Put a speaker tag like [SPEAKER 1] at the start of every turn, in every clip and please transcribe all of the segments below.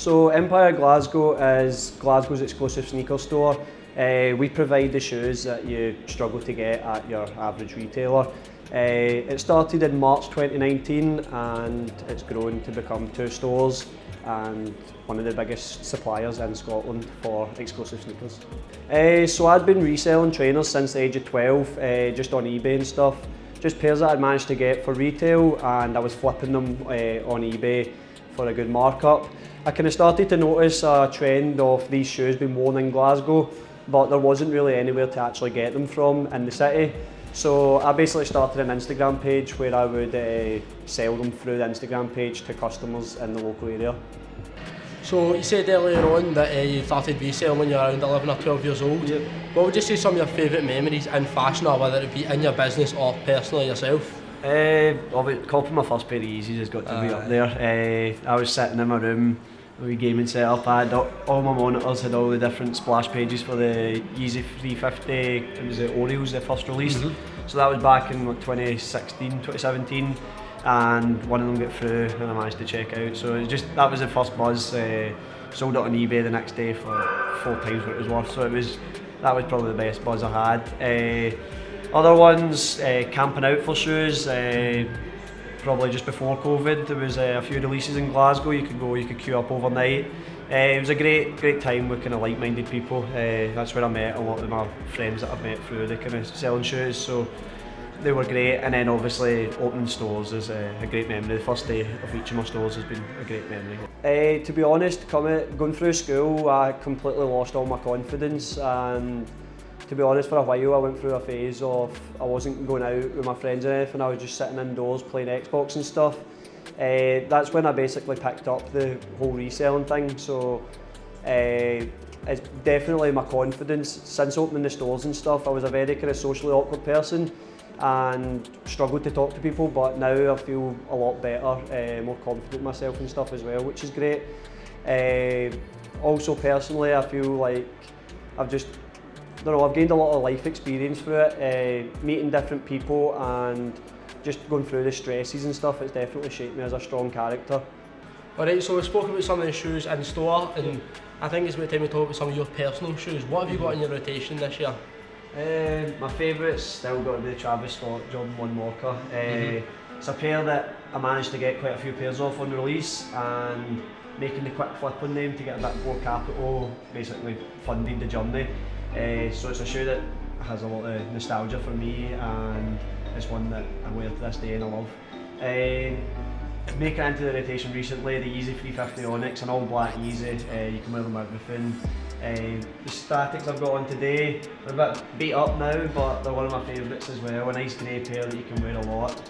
[SPEAKER 1] So Empire Glasgow is Glasgow's exclusive sneaker store. We provide the shoes that you struggle to get at your average retailer. It started in March 2019 and it's grown to become 2 stores and one of the biggest suppliers in Scotland for exclusive sneakers. So I'd been reselling trainers since the age of 12, just on eBay and stuff. Just pairs that I'd managed to get for retail, and I was flipping them on eBay for a good markup. I kind of started to notice a trend of these shoes being worn in Glasgow, but there wasn't really anywhere to actually get them from in the city. So I basically started an Instagram page where I would sell them through the Instagram page to customers in the local area.
[SPEAKER 2] So you said earlier on that you started reselling when you were around 11 or 12 years old.
[SPEAKER 1] Yep.
[SPEAKER 2] What would you say some of your favourite memories in fashion are, whether it be in your business or personally yourself?
[SPEAKER 1] Copping my first pair of Yeezys has got to be up there. I was sitting in my room with a gaming setup. I had all my monitors had all the different splash pages for the Yeezy 350. It was the Oreos, the first release. So that was back in 2016, 2017. And one of them got through and I managed to check out. So that was the first buzz. Sold it on eBay the next day for 4 times what it was worth. So that was probably the best buzz I had. Other ones, camping out for shoes. Probably just before COVID, there was a few releases in Glasgow. You could queue up overnight. It was a great time with kind of like-minded people. That's where I met a lot of my friends that I've met through the kind of selling shoes. So they were great, and then obviously opening stores is a great memory. The first day of each of my stores has been a great memory. To be honest, going through school, I completely lost all my confidence, and to be honest, for a while I went through a phase of I wasn't going out with my friends or anything. I was just sitting indoors playing Xbox and stuff. That's when I basically picked up the whole reselling thing. So it's definitely my confidence. Since opening the stores and stuff, I was a very kind of socially awkward person and struggled to talk to people, but now I feel a lot better, more confident in myself and stuff as well, which is great. Also personally, I feel like I've gained a lot of life experience through it, meeting different people and just going through the stresses and stuff. It's definitely shaped me as a strong character.
[SPEAKER 2] Alright, so we spoke about some of the shoes in store, and I think it's about time we talk about some of your personal shoes. What have you got in your rotation this year?
[SPEAKER 1] My favourite's still got to be the Travis Scott Jordan 1 Walker. It's a pair that I managed to get quite a few pairs off on release, and making the quick flip on them to get a bit more capital basically funded the journey. So it's a shoe that has a lot of nostalgia for me, and it's one that I wear to this day and I love. Making it into the rotation recently, the Yeezy 350 Onyx, an all black Yeezy. You can wear them with everything. The Statics I've got on today, they're a bit beat up now, but they're one of my favourites as well. A nice grey pair that you can wear a lot.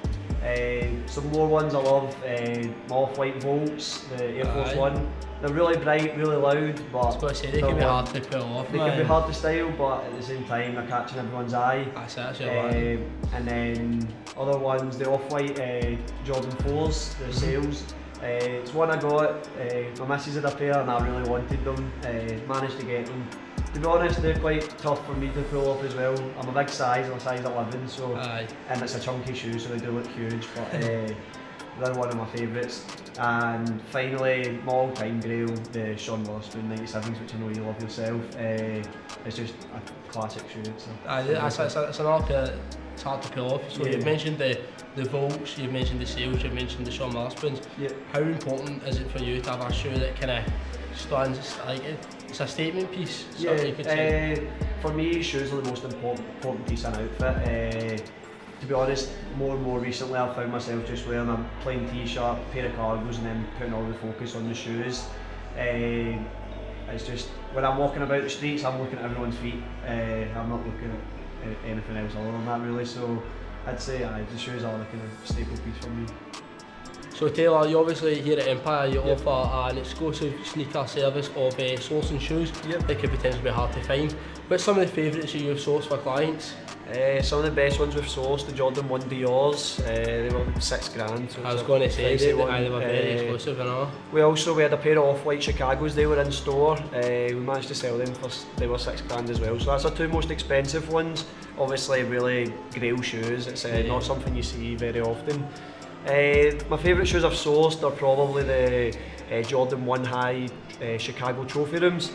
[SPEAKER 1] Some more ones I love, my off-white Volts, the Air Force One. They're really bright, really loud, but
[SPEAKER 2] I was going to say, they can be hard to pull off.
[SPEAKER 1] They can be hard to style, but at the same time they're catching everyone's eye.
[SPEAKER 2] That's it,
[SPEAKER 1] and then other ones, the off-white Jordan 4s, the Sails. It's one I got, my missus had a pair and I really wanted them, managed to get them. To be honest, they're quite tough for me to pull off as well. I'm a big size, I'm a size 11, so and it's a chunky shoe, so they do look huge, but they're one of my favourites. And finally, my all-time grail, the Sean Wotherspoon 97s, which I know you love yourself. It's just a classic shoe. So.
[SPEAKER 2] It's another pair it's hard to pull off. So you've mentioned the Volts, you've mentioned the Sails, you've mentioned the Sean Wotherspoons.
[SPEAKER 1] Yep.
[SPEAKER 2] How important is it for you to have a shoe that kind of stands, like it's a statement piece? You could say?
[SPEAKER 1] For me, shoes are the most important piece in an outfit. To be honest, more and more recently I've found myself just wearing a plain t-shirt, pair of cargos and then putting all the focus on the shoes. It's just, when I'm walking about the streets, I'm looking at everyone's feet. I'm not looking at anything else other than that really, so I'd say the shoes are the kind of staple piece for me.
[SPEAKER 2] So Taylor, you obviously here at Empire, you offer an exclusive sneaker service of sourcing shoes that could potentially be hard to find. What's some of the favourites that you've sourced for clients?
[SPEAKER 1] Some of the best ones we've sourced, the Jordan 1 Dior's, they were £6,000. So
[SPEAKER 2] I was going to say they were very exclusive and all.
[SPEAKER 1] We had a pair of off-white Chicago's, they were in store. We managed to sell them they were £6,000 as well. So that's our 2 most expensive ones. Obviously really grail shoes, it's not something you see very often. My favourite shoes I've sourced are probably the Jordan 1 High Chicago Trophy Rooms.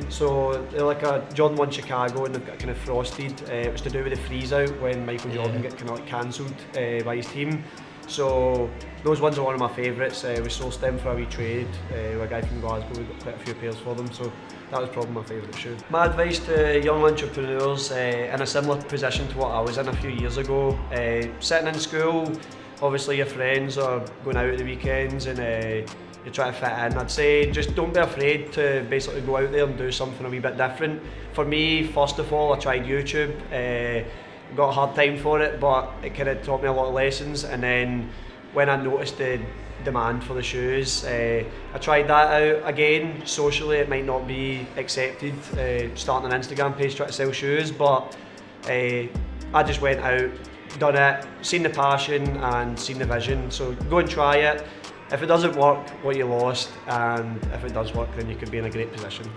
[SPEAKER 1] So they're like a Jordan 1 Chicago, and they've got kind of frosted. It was to do with the freeze out when Michael Jordan got kind of like cancelled by his team. So those ones are one of my favourites. We sourced them for a wee trade with a guy from Glasgow. We got quite a few pairs for them, so that was probably my favourite shoe. My advice to young entrepreneurs in a similar position to what I was in a few years ago, sitting in school, obviously your friends are going out at the weekends and you're trying to fit in. I'd say just don't be afraid to basically go out there and do something a wee bit different. For me, first of all, I tried YouTube. Got a hard time for it, but it kind of taught me a lot of lessons. And then when I noticed the demand for the shoes, I tried that out again. Socially, it might not be accepted, starting an Instagram page trying to sell shoes, but I just went out, done it, seen the passion and seen the vision. So go and try it. If it doesn't work, what you lost, and if it does work, then you could be in a great position.